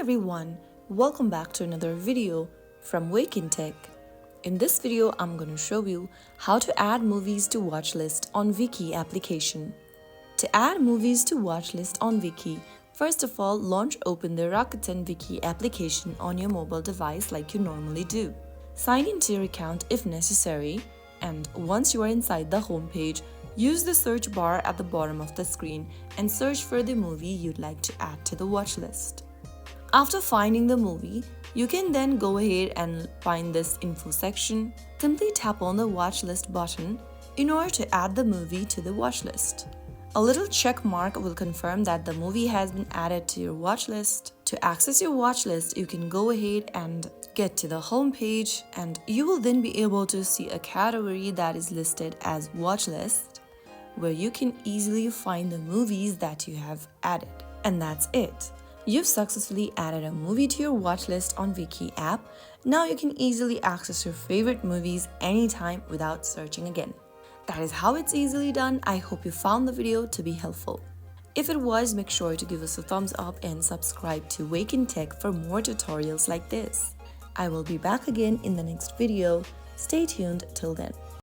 everyone, welcome back to another video from Wake&Tech. In this video, I'm going to show you how to add movies to watchlist on Viki application. To add movies to watchlist on Viki, first of all, open the Rakuten Viki application on your mobile device like you normally do. Sign into your account if necessary, and once you are inside the home page, use the search bar at the bottom of the screen and search for the movie you'd like to add to the watchlist. After finding the movie, you can then go ahead and find this info section. Simply tap on the watchlist button in order to add the movie to the watchlist. A little check mark will confirm that the movie has been added to your watchlist. To access your watchlist, you can go ahead and get to the home page, and you will then be able to see a category that is listed as watchlist, where you can easily find the movies that you have added. And that's it. You've successfully added a movie to your watchlist on Viki app. Now you can easily access your favorite movies anytime without searching again. That is how it's easily done. I hope you found the video to be helpful. If it was, make sure to give us a thumbs up and subscribe to Wake&Tech for more tutorials like this. I will be back again in the next video. Stay tuned till then.